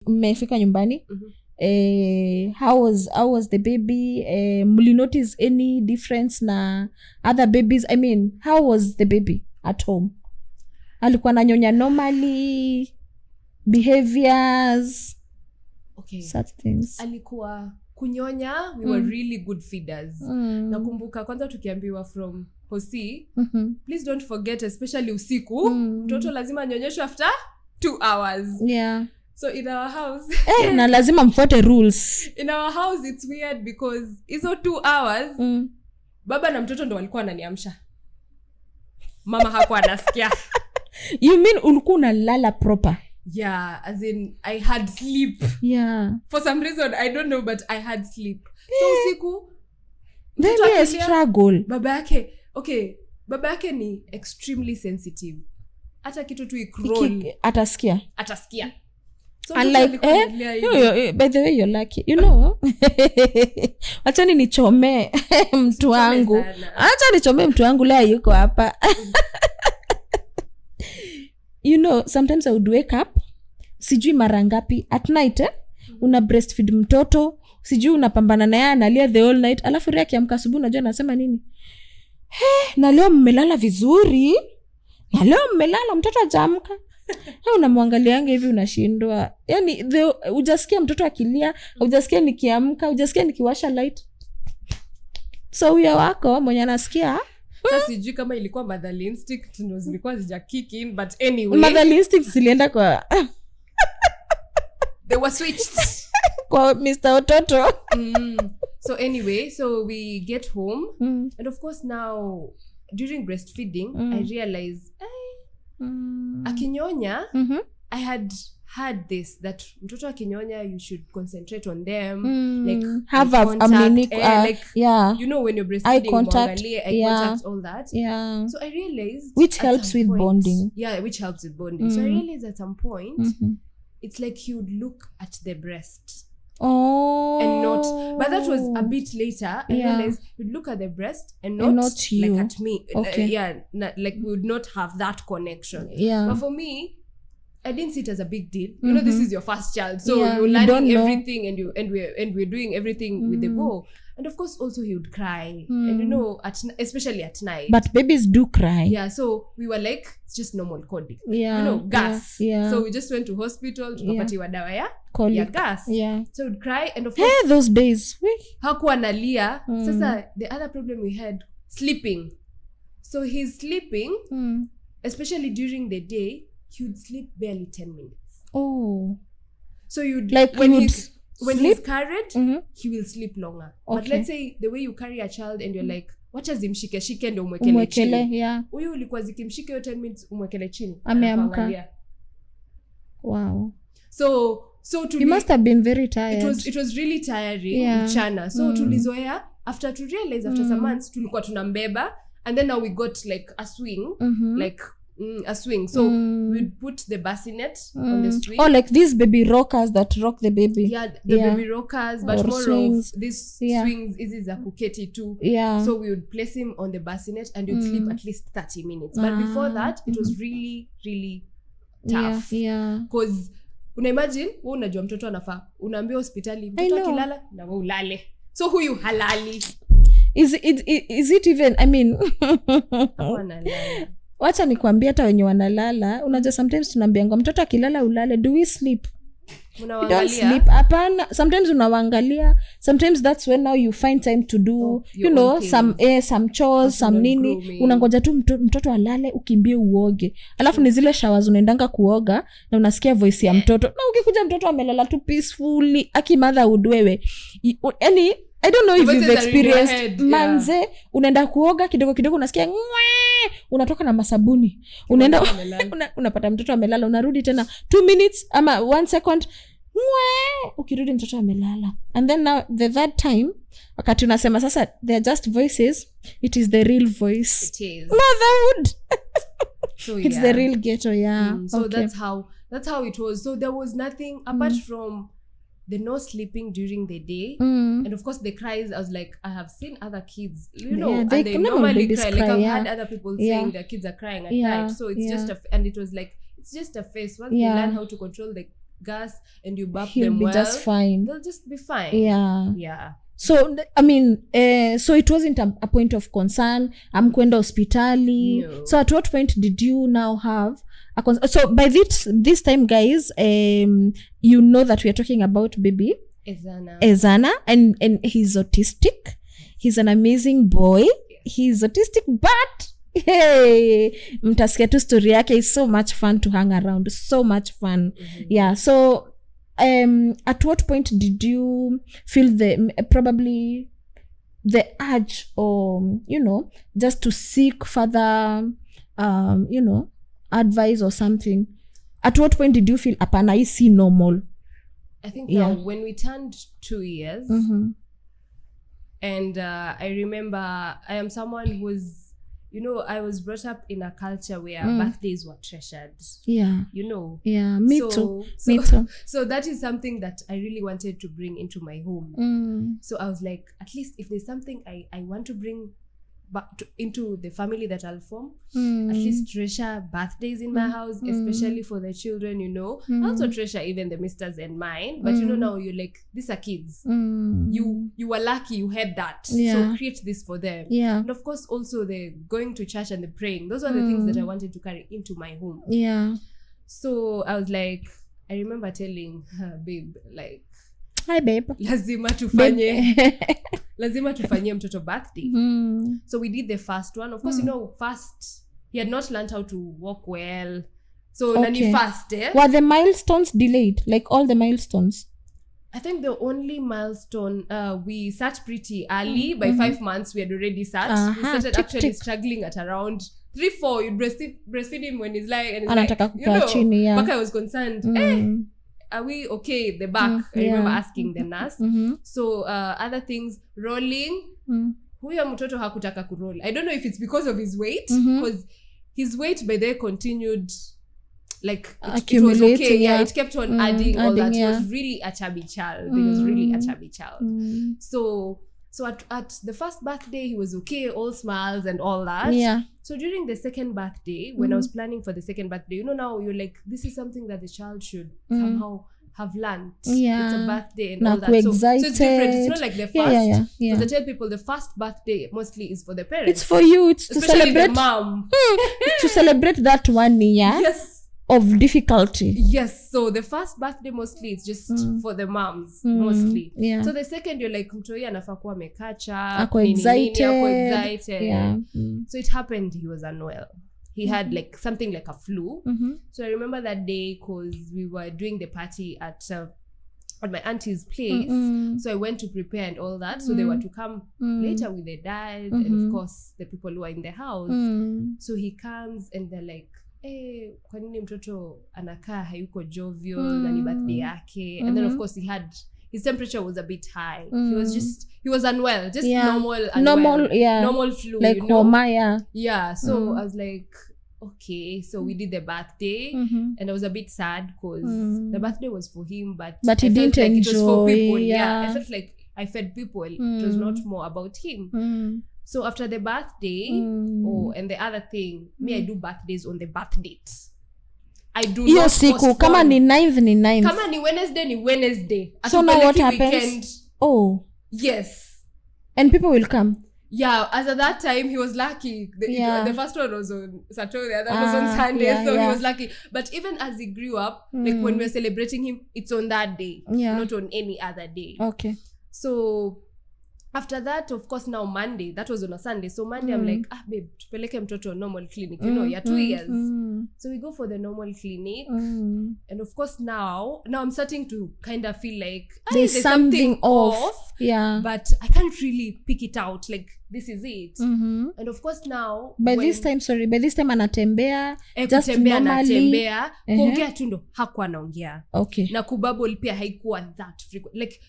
mmefika nyumbani how was the baby? Muli notice any difference na other babies? I mean, how was the baby at home? Alikuwa nanyonya normally, behaviors, such things? Alikuwa kunyonya, we were really good feeders. Nakumbuka kwanza tukiambiwa from Hosi, please don't forget, especially usiku, mtoto lazima anyonyeshwe after 2 hours. Yeah. So in our house na lazima mfuate rules. In our house it's weird because hizo 2 hours baba na mtoto ndo walikuwa wananiamsha. Mama hakuwa anasikia. You mean ulikuwa unalala proper? Yeah, as in I had sleep. Yeah. For some reason I don't know, but I had sleep. So usiku then a struggle. Baba yake ni extremely sensitive. Hata kitu tu ikroll atasikia. So unlike by the way you're lucky, you know. Acha nichome mtu wangu. Leo yuko hapa. You know, sometimes I would wake up, sijui mara ngapi at night, una breastfeed mtoto, sijui unapambana naye analia the whole night, alafu ria kiamka asubuhi unajua anasema nini? Na leo mmelala vizuri, na leo mmelala mtoto hajaamka. Unamwangalianga hivi unashindwa. Yaani hujasikia mtoto akilia, hujasikia nikiamka, hujasikia nikiwasha light. So huyo wako mwenye anasikia. Sasa sijui kama ilikuwa motherly instinct ndio zilikuwa zija kick in, but anyway. Motherly instinct zilienda kwa they were switched kwa Mr. Ototo. So anyway, so we get home and of course now during breastfeeding I realized akinyonya I had heard this, that mtoto akinyonya you should concentrate on them, like have a mini like yeah, you know when you're breastfeeding eye contact, contact, all that. Yeah. So I realized which helps with bonding. Yeah, which helps with bonding. So I realized at some point it's like he would look at the breast. And not, but that was a bit later. I realized we'd look at the breast and not you. like at me. Okay. Like we would not have that connection. Yeah. But for me, I didn't see it as a big deal. You know, this is your first child, so you're you learning everything, and we're doing everything with the go. And of course, also he would cry, and you know, especially at night. But babies do cry. Yeah, so we were like, it's just normal colic. Yeah, you know, gas. Yeah. So we just went to hospital. Tukapatiwa dawa ya colic. Gas. Yeah. So we'd cry, and of course, hey, those days. Hakuwa analia. Sasa the other problem we had, sleeping. So he's sleeping, especially during the day. He would sleep barely 10 minutes. Oh. So you'd like when he's carried, he will sleep longer. Okay. But let's say the way you carry a child and you're like, wacha zimshike ndo umwekele chini. Yeah. Huyu ulikuwa zikimshike yo 10 minutes umwekele chini. Ameamka. Wow. So to you must have been very tired. It was really tiring, mchana. So tulizoea after to realize after some months tulikuwa tunambeba, and then now we got like a swing, like a swing. So we'd put the bassinet on the swing. Oh, like these baby rockers that rock the baby. Yeah, baby rockers, but or more swings. of these swings is a kuketi too. Yeah. So we would place him on the bassinet and you'd sleep at least 30 minutes. But before that, it was really, really tough. Yeah. Because unaimagine, wewe unajua mtoto anafaa. Unaambia hospitali, mtoto akilala na wewe ulale. So huyu halali. Is it even, I mean, wacha nikwambia hata wenye wanalala, unajua sometimes tunaambianga mtoto akilala ulale, do we sleep? Don't sleep. Hapana, sometimes unawaangalia, sometimes that's when now you find time to do you know some chores, some nini, unangoja tu mtoto alale ukimbie uoge, alafu ni zile showers unaendanga kuoga na unasikia voice ya mtoto, na ukikuja mtoto amelala tu peacefully akimadha udwewe. Any I don't know if you've experienced manze, unaenda kuoga kidogo unasikia ngwe, unatoka na masabuni, unaenda unapata mtoto amelala, unarudi tena 2 minutes ama 1 second ngwe, ukirudi mtoto amelala. And then now the third time wakati unasema sasa they're just voices, it is the real voice. It is motherhood. So it's the real ghetto. So okay. that's how it was. So there was nothing apart from the no sleeping during the day, and of course the cries. I was like, I have seen other kids, you know, and they normally cry. Like I've had other people saying their kids are crying at night. So it's just and it was like, it's just a phase. Once they learn how to control gas and you burp He'll them be well, just fine. they'll just be fine. Yeah. So I mean, so it wasn't a point of concern. Amkwenda hospitali. No. So at what point did you now have a so by this time, guys, you know that we are talking about baby Ezana, and he's autistic. He's an amazing boy. He's autistic, but hey, mtasikia tu story yake is so much fun to hang around. So much fun. Yeah. So at what point did you feel probably the urge, or just to seek further advice or something? At what point did you feel apana I see normal? I think now when we turned 2 years, and I remember I am someone who was, I was brought up in a culture where birthdays were treasured. Yeah. Me too. So that is something that I really wanted to bring into my home. So I was like, at least if there's something I want to bring back into the family that I'll form, at least treasure birthdays in my house, especially for the children, also treasure even the misters and mine, but now you're like, these are kids, you were lucky you had that, so create this for them. And of course also the going to church and the praying, those are the things that I wanted to carry into my home. So I was like, I remember telling her, babe, like, hi babe, lazima tufanyie mtoto birthday. So we did the first one. Of course, first he had not learned how to walk well. So nani first, were the milestones delayed? Like all the milestones? I think the only milestone, we sat pretty early. By 5 months, we had already sat. We started actually struggling at around 3-4. You'd breastfeed him when he's lying, and he's like, Baka was concerned. Are we okay? The back. I remember asking the nurse. So other things, rolling. Huyo mtoto hakutaka kuroll. I don't know if it's because of his weight, because his weight by there continued, like it was okay. It kept on adding all that. He was really a chubby child. So at the first birthday, he was okay, all smiles and all that. So during the second birthday, when I was planning for the second birthday, now you're like, this is something that the child should somehow have learned. It's a birthday and all that. So it's different. It's not like the first. Because I tell people the first birthday mostly is for the parents. It's for you. It's to celebrate the mom. It's to celebrate that 1 year. Yes. Of difficulty. Yes, so the first birthday mostly it's just for the moms mostly. So the second you're like, mtoi anafaa kuwa amekacha, ako excited. So it happened he was unwell. He had like something like a flu. So I remember that day because we were doing the party at my auntie's place. So I went to prepare and all that. So they were to come later with their dad and of course the people who are in the house. So he comes and they're like, kwa nini mtoto anakaa hayuko jovial na ni birthday yake. And then of course his temperature was a bit high. He was unwell, just normal flu, like homa. So I was like, okay, so we did the birthday and I was a bit sad because the birthday was for him, but he didn't like enjoy. It was for people. I felt like I fed people. It was not more about him. So after the birthday, and the other thing, I do birthdays on the birth date. I do not postpone. Kama ni 9th. Kama ni Wednesday. So now what happens? Weekend. Yes. And people will come. Yeah, as at that time, he was lucky. The first one was on Saturday, the other was on Sunday, so he was lucky. But even as he grew up, like when we're celebrating him, it's on that day, not on any other day. Okay. So after that, of course, now Monday, that was on a Sunday. So Monday, I'm like, babe, tupeleke mtoto normal clinic. You're 2 years. So we go for the normal clinic. And of course, now I'm starting to kind of feel like there's something off. But I can't really pick it out. Like, this is it. And of course, now by this time anatembea. Just normally. Kuongea tu ndo hakuwa anaongea. Okay. Na kububble pia haikuwa that frequent. Like,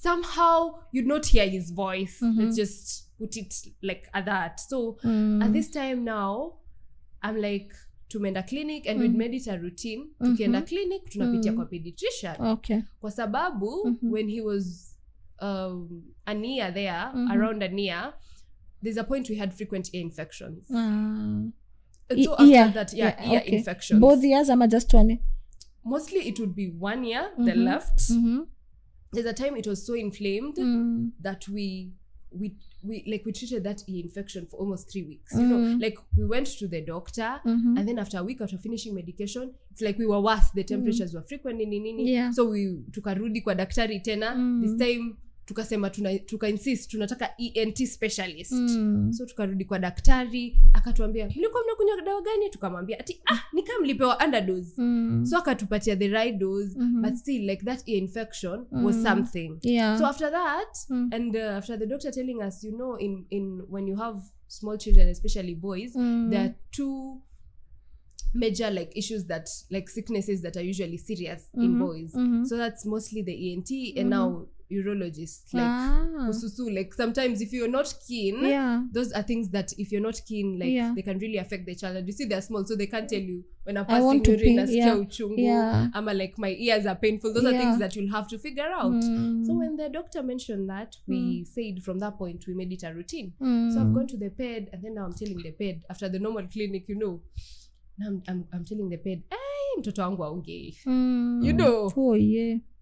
somehow you'd not hear his voice. Let's just put it like that. So at this time now, I'm like, tumeenda clinic and we'd made it a routine. Tukienda clinic, tunapitia kwa pediatrician. Okay. Kwa sababu, when he was a year there, around a year, there's a point we had frequent ear infections. And so after that, ear infections. Both ears ama just one? mostly it would be 1 year, the left. There's a time it was so inflamed that we treated that ear infection for almost 3 weeks. You know, like we went to the doctor and then after a week after finishing medication, it's like we were worse. The temperatures were frequent, nini. So we tukarudi kwa daktari tena. This time tukasema tuka-insist tunataka ENT specialist. So tukarudi kwa daktari, akatuambia mlikuwa mnakunywa dawa gani? Tukamwambia ati ni kama mlipewa underdose. So akatupatia the right dose, but still like that ear infection was something. So after that and after the doctor telling us, you know, in when you have small children, especially boys, there are 2 major like issues that like sicknesses that are usually serious in boys. So that's mostly the ENT and now urologists, like kususu, like sometimes if you're not keen, those are things that if you're not keen, like they can really affect the child. And you see they're small, so they can't tell you when I'm passing urine nasikia uchungu, ama like my ears are painful. Those are things that you'll have to figure out. So when the doctor mentioned that, we said from that point we made it a routine. So I've gone to the ped, and then now I'm telling the ped after the normal clinic, you know, I'm telling the ped, hey, mtoto wangu aongei, you know.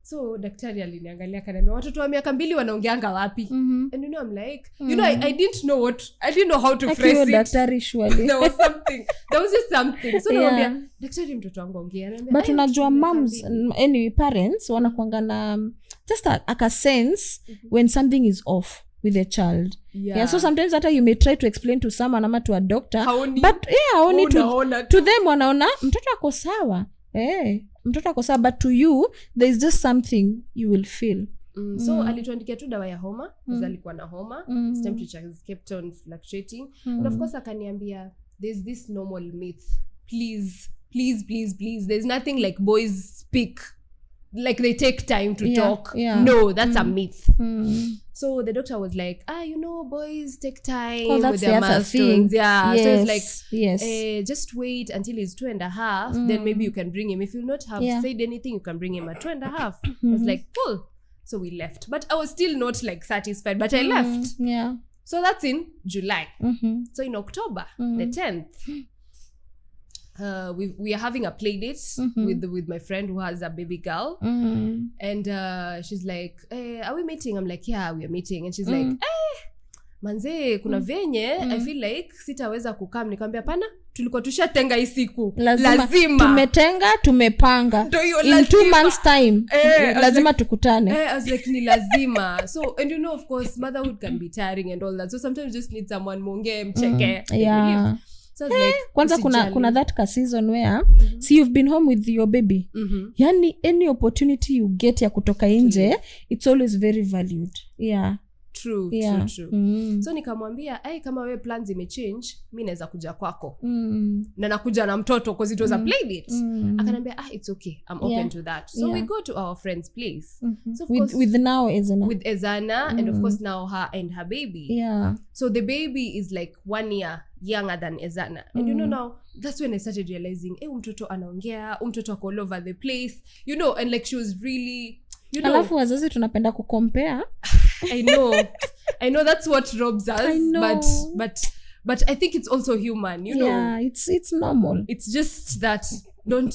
So daktari aliniangalia akaniambia watoto wa miaka 2 wanaongeanga wapi? And you know, I'm like, you know, I didn't know how to phrase it. Daktari surely there was just something. So naambia daktari mtoto wangu ongea. But unajua moms, anyway, parents wanakuanga na just a sense when something is off with a child. So sometimes hata you may try to explain to someone ama to a doctor, but only to them wanaona mtoto ako sawa. Mtoto ako sawa, but to you there is just something you will feel. So alituandikia tu dawa ya homa, because alikuwa na homa. His temperature kept on fluctuating. And of course akaniambia there's this normal myth, please there's nothing like boys speak like they take time to talk. No, that's a myth. So the doctor was like, you know, boys take time with their milestones. So it's like, just wait until he's 2.5, then maybe you can bring him. If you'll not have said anything, you can bring him at 2.5. I was like, cool. So we left, but I was still not like satisfied, but I left. So that's in July. So in October, the 10th, we are having a play date with my friend who has a baby girl. And she's like, are we meeting? I'm like, yeah, we are meeting. And she's like, manze, kuna venye I feel like sitaweza kukam. Nikamwambia pana, tulikuwa tushatenga hii siku. Lazima. Tumetenga, tumepanga. In 2 months time. Lazima tukutane. I was like, ni lazima. So, and you know, of course, motherhood can be tiring and all that. So sometimes you just need someone monge mcheke. So like, kwanza kuna that season where see you've been home with your baby. Yani any opportunity you get ya kutoka nje, it's always very valued. True. So nikamwambia, kama wewe plans imechange, mimi naweza kuja kwako. Na nakuja na mtoto because it was a play date. Akaniambia, it's okay. I'm open to that. So we go to our friend's place. So of course, with now Ezana. With Ezana and of course now her and her baby. So the baby is like 1 year younger than Ezana. And you know, now that's when I started realizing, mtoto anaongea, mtoto ako all over the place. You know, and like she was really, you know. Alafu wazazi tunapenda kucompare. I know that's what robs us, but I think it's also human, you know. It's normal. It's just that don't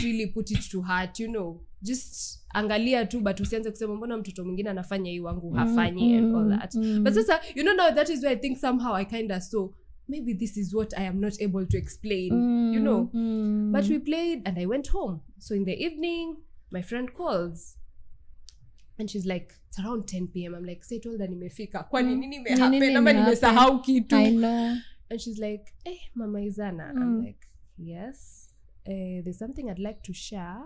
really put it to heart, you know. Just angalia tu, but usianze kusema mbona mtoto mwingine anafanya hii wangu hafanyi and all that. But sasa, you know, now that is where I think somehow I kind of saw maybe this is what I am not able to explain, you know. But we played and I went home. So in the evening, my friend calls. And she's like, it's around 10 p.m. I'm like, say told her nimefika. Kwani nini mehappen? Ama nimesahau kitu. I know. And she's like, Mama Izana. I'm like, yes. There's something I'd like to share.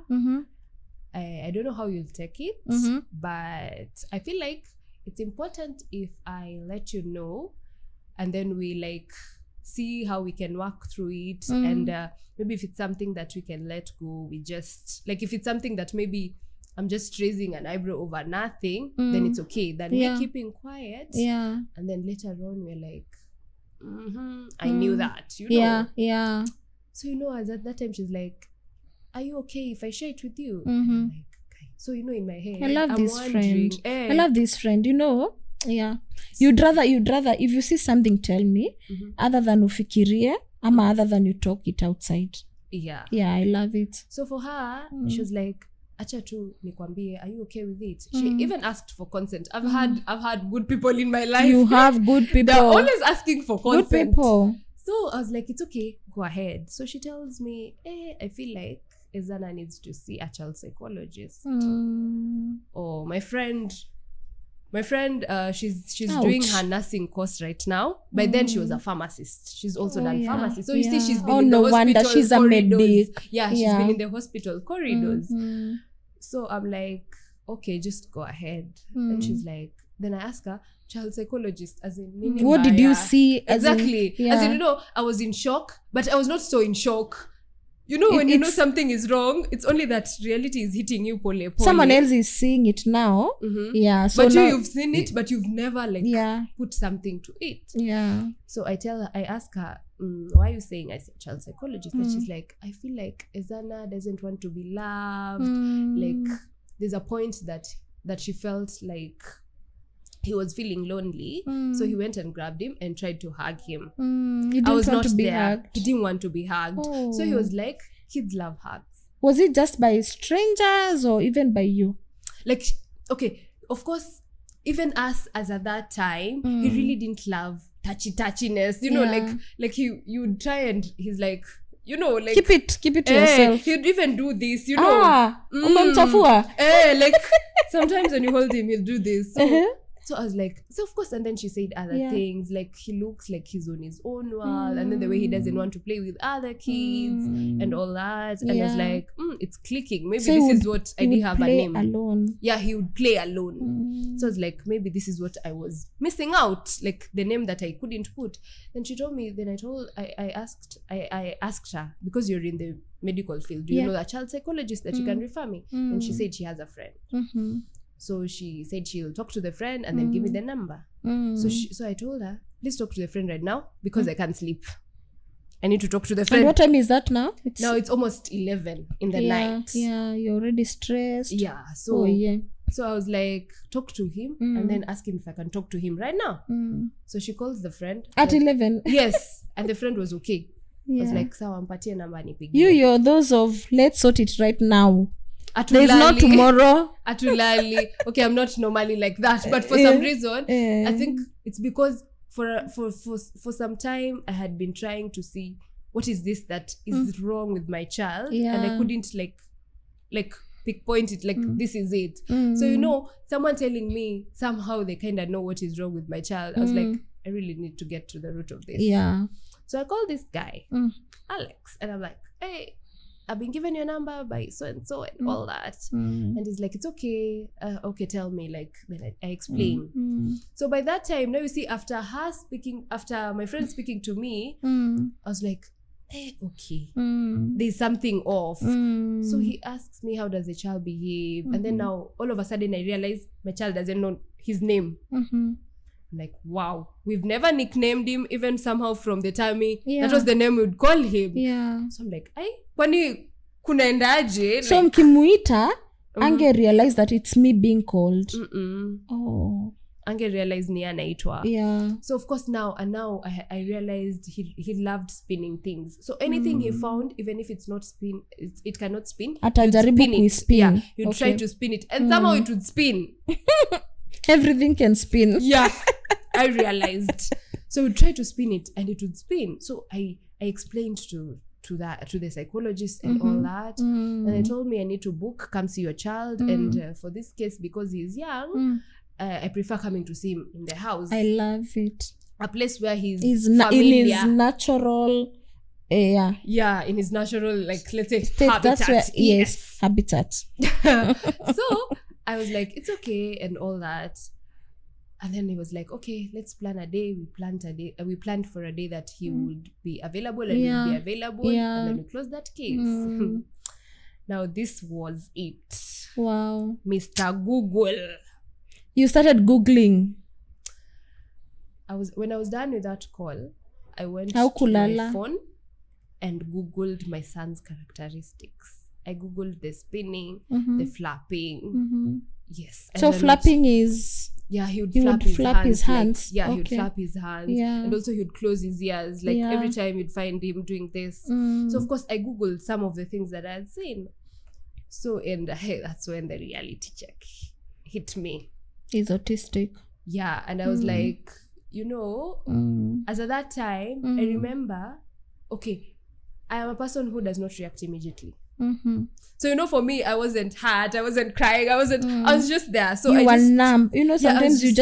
I don't know how you'll take it. But I feel like it's important if I let you know. And then we like see how we can work through it. And maybe if it's something that we can let go, we just, like if it's something that maybe I'm just raising an eyebrow over nothing, then it's okay. Then we're keeping quiet. And then later on, we're like, I knew that, you know. So, you know, as at that time, she's like, are you okay if I share it with you? And I'm like, okay. So, you know, in my head, I love this friend. I love this friend, you know. You'd rather, if you see something, tell me, other than ufikirie, ama other than you talk it outside. Yeah. Yeah, I love it. So for her, she was like, acha tu nikwambie, are you okay with it? She even asked for consent. I've had good people in my life. You have good people. They're always asking for consent. Good people. So I was like, it's okay, go ahead. So she tells me, I feel like Ezana needs to see a child psychologist. Or my friend, she's doing her nursing course right now. By then she was a pharmacist. She's also done pharmacy. So you see, she's been in the hospital wonder she's corridors. A medic. Yeah, she's been in the hospital corridors. So I'm like, okay, just go ahead. And she's like, then I ask her, child psychologist, as in meaning what did you see? Exactly. As in, I was in shock, but I was not so in shock. When you know something is wrong, it's only that reality is hitting you pole. Someone else is seeing it now. Yeah. So but you've seen it, but you've never put something to it. Yeah. So I ask her, why are you saying I said child psychologist? And she's like, I feel like Ezana doesn't want to be loved. Like there's a point that she felt like he was feeling lonely, so he went and grabbed him and tried to hug him. I was not there. Hugged. He didn't want to be hugged. So he was like, kids love hugs. Was it just by strangers or even by you? Like, okay, of course, even us as at that time, he really didn't love touchiness. Like you would try and he's like, like keep it to yourself. He'd even do this, umemchafua. Like sometimes when you hold him, he'll do this. So I was like, so of course, and then she said other things, like he looks like he's on his own world, and then the way he doesn't want to play with other kids and all that. And I was like, it's clicking. Maybe so this is what I didn't have a name. Alone. Yeah, he would play alone. So I was like, maybe this is what I was missing out, like the name that I couldn't put. Then she told me, then I asked her, because you're in the medical field, do you know a child psychologist that you can refer me? And she said she has a friend. So she said she'll talk to the friend and then give me the number. So I told her, please talk to the friend right now because I can't sleep. I need to talk to the friend. And what time is that now? Now it's almost 11 in the night. Yeah, you're already stressed. Yeah. So I was like, talk to him and then ask him if I can talk to him right now. So she calls the friend. At 11? Yes. And the friend was okay. I was like, sawa mpatie namba nipigie. You're those of, let's sort it right now. Atulali. There's no tomorrow. Atulali. Okay, I'm not normally like that, but for some reason, I think it's because for some time I had been trying to see what is this that is wrong with my child, and I couldn't like pinpoint it. Like this is it. So someone telling me somehow they kind of know what is wrong with my child. I was like, I really need to get to the root of this. Yeah. So I called this guy, Alex, and I'm like, hey, I've been given your number by so and so and all that. And he's like, it's okay. Okay, tell me. Like, then I explain. So by that time, now you see, after my friend speaking to me, I was like, okay, there's something off. So he asks me, how does the child behave? And then now, all of a sudden, I realize my child doesn't know his name. I'm like, wow, we've never nicknamed him, even somehow from the tummy. That was the name we would call him. So I'm like, kwani kunaendaje? So mkimuita, ange realize that it's me being called. Ange realize ni anaitwa. So of course now I realized he loved spinning things. So anything he found, even if it's not spin, it cannot spin. Atajaribu kuispin. Yeah, he'd try to spin it, and somehow it would spin. Everything can spin. Yeah, I realized. So we'd try to spin it, and it would spin. So I explained to the psychologist and all that, and they told me I need to book, come see your child, and for this case, because he's young, I prefer coming to see him in the house. I love it. A place where he's in his natural in his natural, like, let's say, habitat. That's where, habitat. So I was like, it's okay and all that. And then he was like, okay, let's plan a day. We planned for a day that he would be available and we'll be available. And then we closed that case. Now this was it. Wow. Mr. Google. You started Googling. When I was done with that call, I went to my phone and Googled my son's characteristics. I Googled the spinning, the flapping. Yes. So flapping is Yeah, he would He flap, would flap his hands. Like, yeah, he would Okay. flap his hands. Yeah. And also he would close his ears. Like Yeah. every time you'd find him doing this. So of course I Googled some of the things that I had seen. So, and hey, that's when the reality check hit me. He's autistic. Yeah, and I was like, as at that time, I remember, okay, I am a person who does not react immediately. So, for me, I wasn't hurt, I wasn't crying, I was just there. So you I were just numb. Sometimes you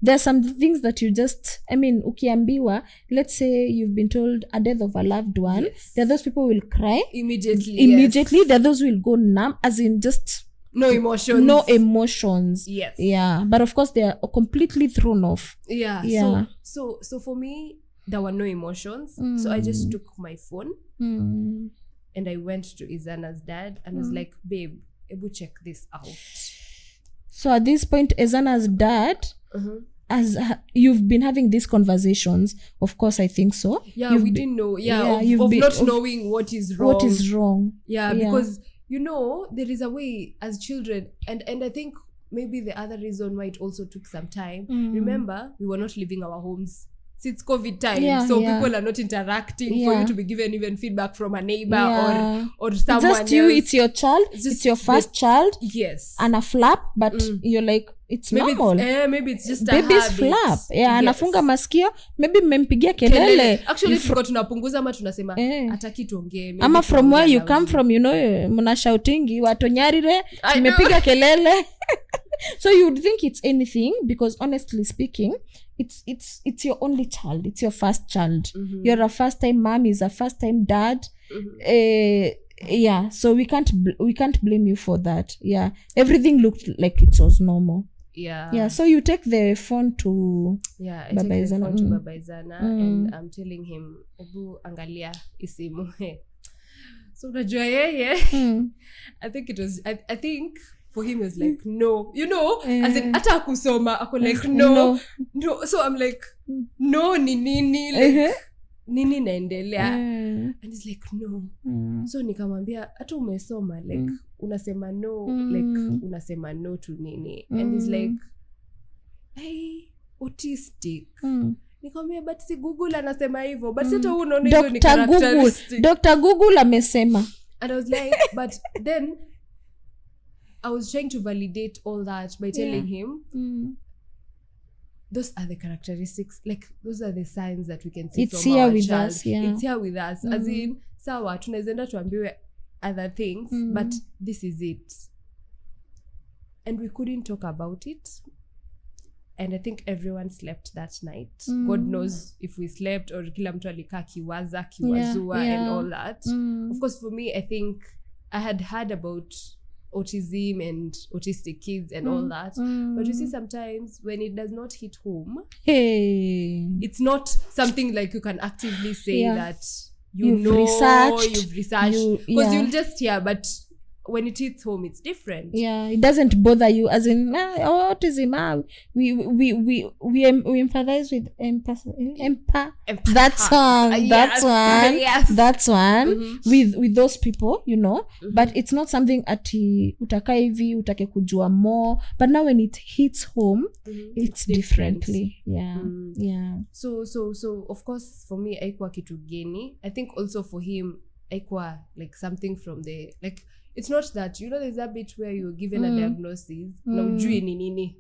there's some things that you just, ukiambiwa, let's say you've been told a death of a loved one. Yes. There are those people who will cry. Immediately. Yes. There are those who will go numb, as in just... No emotions. Yes. Yeah. But of course, they are completely thrown off. Yeah. Yeah. So for me, there were no emotions. So I just took my phone and I went to Izana's dad and was like, babe, ebu check this out. So at this point, Izana's dad, as you've been having these conversations, of course, I think so. Yeah, we didn't know. Yeah, of not knowing what is wrong. What is wrong. Yeah, because... there is a way as children, and I think maybe the other reason why it also took some time. Remember, we were not leaving our homes. It's COVID time, people are not interacting for you to be given even feedback from a neighbor or someone it's just you, it's your child, it's your first child. Yes. And a flap, but you're like, it's maybe normal. Maybe it's just baby's a habit. Flap. Yeah, anafunga masikio, maybe mmempigia kelele. Actually, tulikuwa tunapunguza ama tunasema hataki tuongee. Ama from where you come from, mna shoutingi watonyarire, mmepiga kelele. So you would think it's anything, because honestly speaking, it's your only child, it's your first child. You're a first time mom, is a first time dad. Yeah, so we can't blame you for that. Yeah, everything looked like it was normal. Yeah, so you take the phone to I take the phone to Baba Izana and I'm telling him, ebu angalia isimu. So unajua yeye, I think it was I think for him it was like no, as in hata kusoma ako like no. So I'm like no ni nini, like nini naendelea, and he's like no. So nikamwambia hata umesoma, like unasema no, like unasema no to nini, and he's like hey, autistic. Nikamwambia but si Google anasema hivyo, but sasa unaona hizo ni characteristic. Dr. Google amesema. And I was like but then I was trying to validate all that by telling him those are the characteristics, like those are the signs that we can see it's from here our with child. us, yeah. It's here with us. As in, sawa, tunaezenda tuambiwe other things, but this is it. And we couldn't talk about it. And I think everyone slept that night. God knows if we slept or kila mtu alikaa kiwazua and all that. Of course, for me, I think I had heard about autism and autistic kids and all that, but you see sometimes when it does not hit home, it's not something like you can actively say that you've researched because you'll just hear, but when it hits home it's different. It doesn't bother you, as in autism. We empathize with that's one with those people, but it's not something ati utaka hivi utake kujua more, but now when it hits home it's differently. So of course for me haikuwa kitu geni. I think also for him haikuwa like something from the, like, it's not that, there's a bit where you're given a diagnosis na ujui ni nini.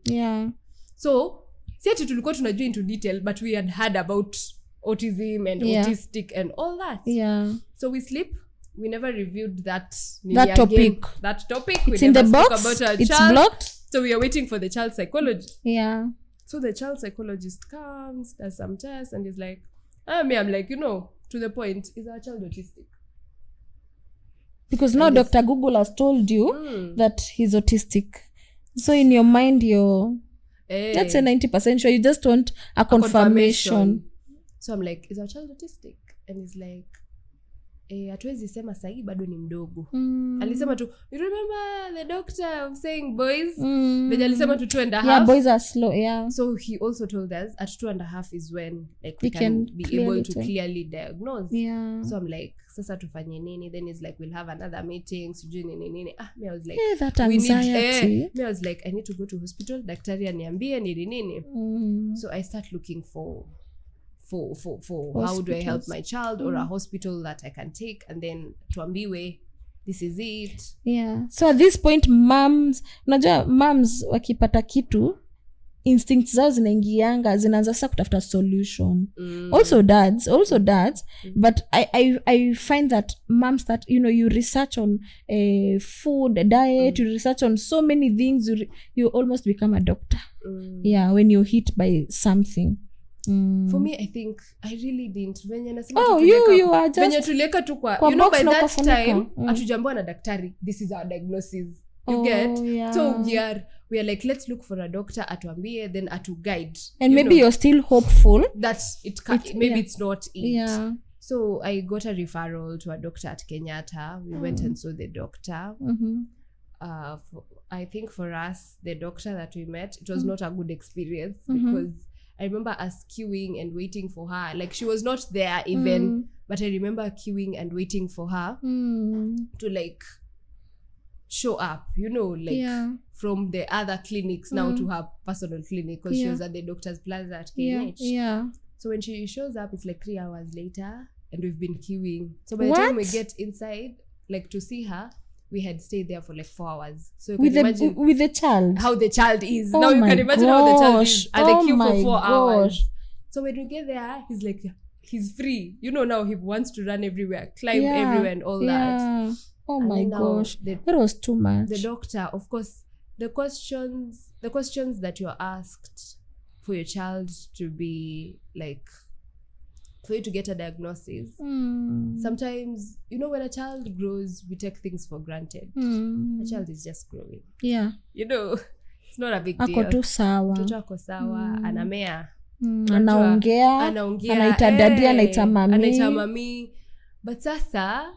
So si ati tulikuwa tunajua into detail, but we had heard about autism and autistic and all that. So we sleep, we never reviewed that topic. It's in the box, about our it's child. Blocked. So we are waiting for the child psychologist. So the child psychologist comes, does some tests, and is like, I'm like, to the point, is our child autistic? Because now Dr. Google has told you that he's autistic. So in your mind, you're, let's say 90% sure, you just want a confirmation. So I'm like, is our child autistic? And he's like, hatuwezi sema sahi bado ni mdogo. Alisema tu, you remember the doctor saying boys? Venye alisema tu 2.5. Yeah, boys are slow, yeah. So he also told us at 2.5 is when like we can be able to clearly diagnose. Yeah. So I'm like, sasa tufanye nini? Then he's like, we'll have another meeting, sijui nini. Me I was like, that anxiety. Me I was like, I need to go to hospital, daktari aniambie nini. So I start looking for how do I help my child, or a hospital that I can take, and then tuambiwe this is it. Yeah. So at this point moms, unajua moms wakipata kitu instincts zao zinaingianga, zinaanza sasa kutafuta solution. Also dads, but I find that moms that you research on food, diet, you research on so many things, you almost become a doctor. Yeah, when you're hit by something. For me, I think I really didn't. Venye nasema you are just venye tuleka tu kwa by that time atujambo na daktari, this is our diagnosis. You get? Yeah. So we are like, let's look for a doctor atuambie, then atu guide. And maybe you're still hopeful that it's not it. Yeah. So I got a referral to a doctor at Kenyatta. We went and saw the doctor. I think for us, the doctor that we met, it was not a good experience because I remember us queuing and waiting for her. Like, she was not there even, but I remember queuing and waiting for her to like show up, from the other clinics now to her personal clinic, because she was at the doctor's plaza at KNH. Yeah. So when she shows up, it's like 3 hours later and we've been queuing. So by the time we get inside, like to see her, we had stayed there for like 4 hours. So you can imagine with the child, how the child is. Now you can imagine how the child is at the queue for 4 hours. So when we get there, he's like, he's free. Now he wants to run everywhere, climb everywhere and all that. Oh my gosh. That was too much. The doctor, of course, the questions that you're asked for your child to be like, for you to get a diagnosis. Sometimes, when a child grows, we take things for granted. A child is just growing. Yeah. It's not a big deal. Ako tu sawa. Mtoto ako sawa, anamea. Anaongea, anaita daddy, anaita mami. But sasa,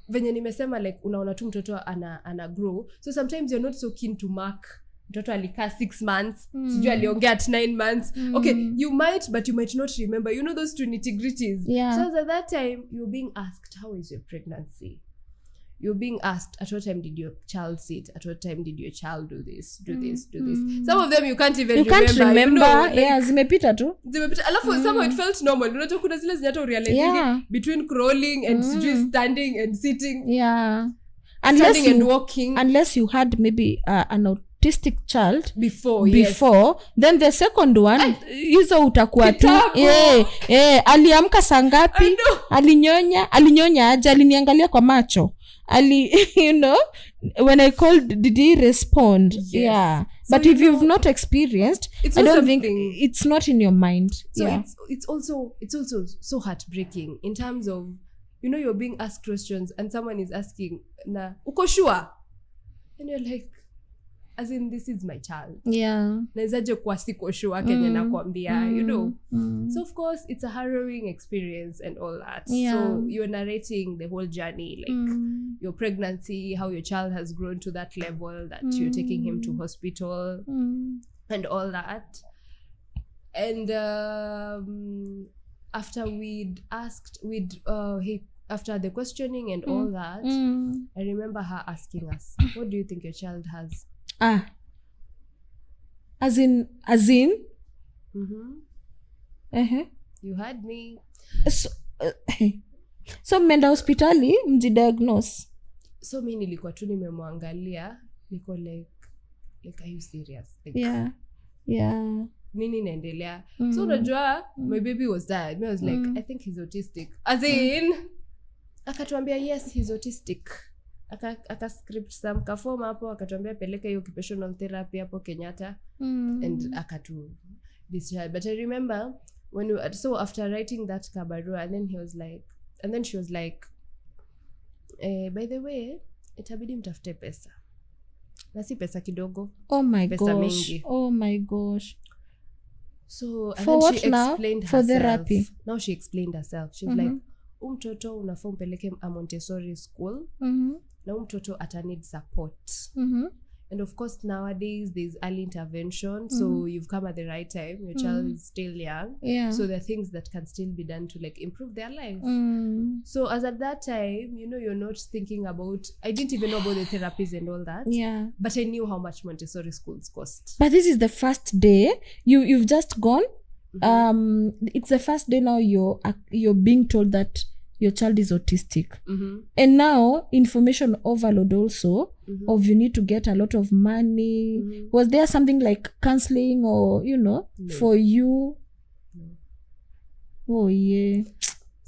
venye nimesema, like, unaona tu mtoto ana grow. So sometimes you're not so keen to mark mtoto alikaa 6 months, sijui aliongea at 9 months. Okay, you might, but you might not remember. Those two nitty-gritties. Yeah. So at that time, you're being asked, how is your pregnancy? You're being asked, at what time did your child sit? At what time did your child do this? Some of them you can't even remember. Yeah, zimepita tu. Alafu somehow it felt normal. Unajua kuna zile zinyato realizing between crawling and standing and sitting. Yeah. Standing and walking. Unless you had maybe an autistic child before, then the second one hizo utakuwa tu aliamka saa ngapi, alinyonya aje, aliniangalia kwa macho, when I called, did he respond? Yeah. So but if you've not experienced, I don't think it's not in your mind. So it's also so heartbreaking in terms of, you're being asked questions and someone is asking, na uko sure? And you're like, as in, this is my child. Yeah. Naezaje kuwa siko sure Kenya nakwambia, So of course it's a harrowing experience and all that. Yeah. So you're narrating the whole journey, like your pregnancy, how your child has grown to that level that you're taking him to hospital and all that. And after after the questioning and all that, I remember her asking us, what do you think your child has? As in You heard me. So menda hospitali mjidiagnose. So mi nilikuwa tu nimemwangalia, niko like are you serious? Like, yeah. Nini naendelea? So unajua, my baby was died. I was like, I think he's autistic. As in, akatuambia yes, he's autistic. Aka script some form hapo, akatuambia peleka hiyo occupational therapy hapo Kenyatta, and akatu discharge. But I remember so after writing that kabarua, and then she was like, by the way, itabidi mtafute pesa. Na si pesa kidogo. Oh my pesa gosh. Mingi. Oh my gosh. So and for then what she now? explained For herself. therapy. Now she explained herself. She was like, mtoto unafaa umpeleke a Montessori school na mtoto ata need support. And of course nowadays there's early intervention, so you've come at the right time. Your child is still young, so there are things that can still be done to like improve their life. So as at that time, you know, you're not thinking about, I didn't even know about the therapies and all that, but I knew how much Montessori schools cost. But this is the first day you've just gone. It's the first day now you're being told that your child is autistic, and now information overload also of you need to get a lot of money. Was there something like counseling or, you know, for you? Oh yeah.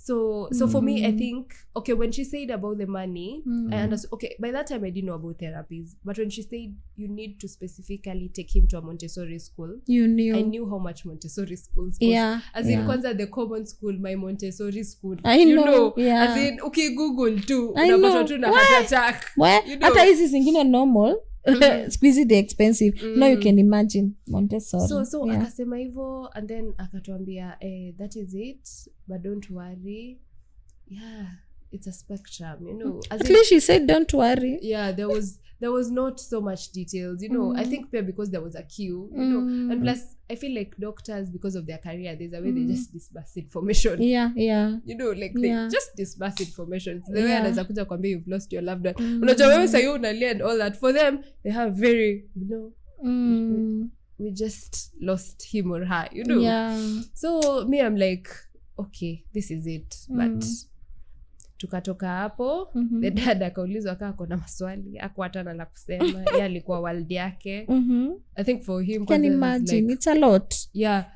So for me, I think, okay, when she said about the money, I understood. Okay, by that time I didn't know about therapies, but when she said you need to specifically take him to a Montessori school, you knew. I knew how much Montessori schools cost. As in kwanza the common school, my Montessori school. You know. As in, okay, Google too. Unapata tu na heart attack. You know? Hata hizi zingine normal. Squeezy the expensive. Now you can imagine Montessori. So akasema hivyo, and then akatuambia that is it, but don't worry. It's a spectrum, you know. At least she said don't worry. There was not so much details, you know. I think because there was a queue, you know, and plus I feel like doctors, because of their career, there's a way they just disperse information. You know, like they just disperse information. It's the way anaweza kuja kwambia you've lost your loved one. Unajua wewe sayo unalia and all that. For them, they have very, you know, we just lost him or her, you know. So me, I'm like, okay, this is it. But tukatoka hapo, the dad akaulizwa kama kuna maswali, hakuwa hata na la kusema. Yeye alikuwa world yake. I think for him, can imagine, like, it's a lot.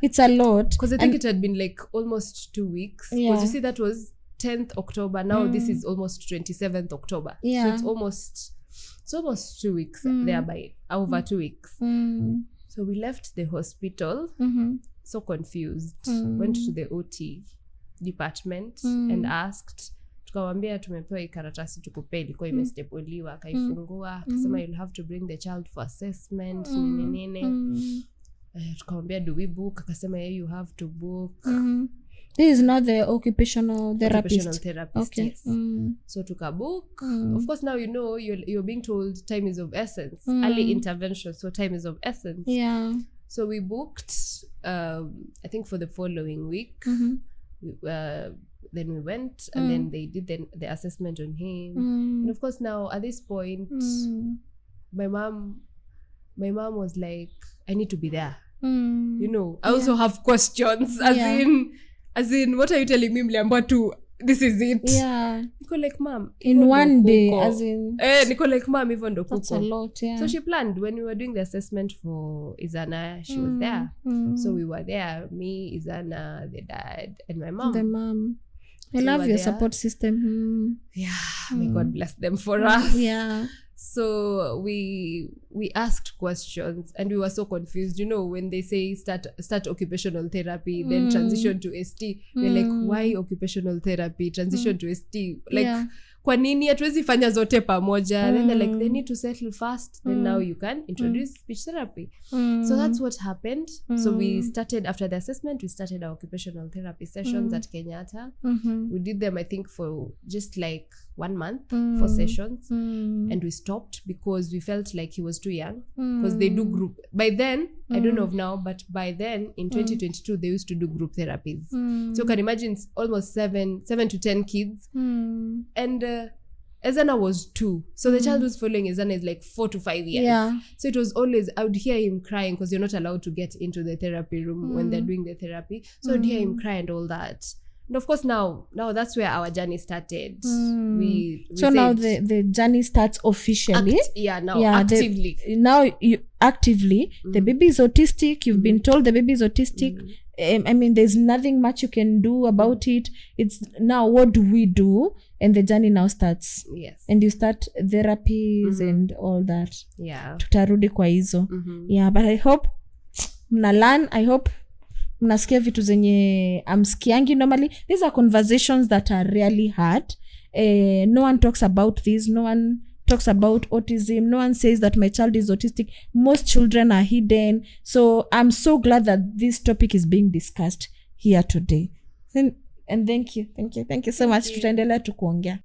It's a lot. Because I think it had been like almost 2 weeks. Because you see, that was 10th October. Now this is almost 27th October. So it's almost 2 weeks thereby, over 2 weeks. So we left the hospital, so confused. Went to the OT department and asked, tukawambia tumepewa hii karatasi tukupe, ilikuwa imestepoliwa, akaifungua, akasema you'll have to bring the child for assessment, nini. Tukawambia do we book, akasema you have to book. This is not the occupational therapist. Okay. Yes. So tukabook. Of course, now you know you're being told time is of essence. Early intervention, so time is of essence. So we booked, I think for the following week. Then we went and then they did the assessment on him. And of course now at this point, my mom was like, I need to be there. You know, I also have questions as in what are you telling me, mliamba tu, this is it. Niko like, mom, in one day, as in niko like, mom, even do that's a lot. So she planned when we were doing the assessment for Izana, she was there. So we were there, me, Izana, the dad, and my mom. The mom. I love your support system. May God bless them for us. So we asked questions and we were so confused. You know, when they say start occupational therapy, then transition to ST, we're like, why occupational therapy, transition to ST? Like, kwa nini hatuwezi fanya zote pamoja? Then they're like, they need to settle first, then now you can introduce speech therapy. So that's what happened. So we started, after the assessment, we started our occupational therapy sessions at Kenyatta. We did them, I think, for just like 1 month, 4 sessions. And we stopped because we felt like he was too young. Because they do group. By then, I don't know of now, but by then, in 2022, they used to do group therapies. So you can imagine it's almost 7 to 10 kids. And Ezana was 2. So the child who's following Ezana is like 4 to 5 years. So it was always, I would hear him crying because you're not allowed to get into the therapy room when they're doing the therapy. So I'd hear him cry and all that. And of course now that's where our journey started. We so now the journey starts officially. Actively. Actively the baby is autistic. You've been told the baby is autistic. I mean, there's nothing much you can do about it. It's now, what do we do? And the journey now starts. And you start therapies and all that. Tutarudi kwa hizo. But I hope mna learn. I hope mnasikia vitu zenye amsikiangi normally. These are conversations that are really hard. No one talks about this. No one talks about autism. No one says that my child is autistic. Most children are hidden. So I'm so glad that this topic is being discussed here today. Then and thank you so much. Tutaendelea tukuongea.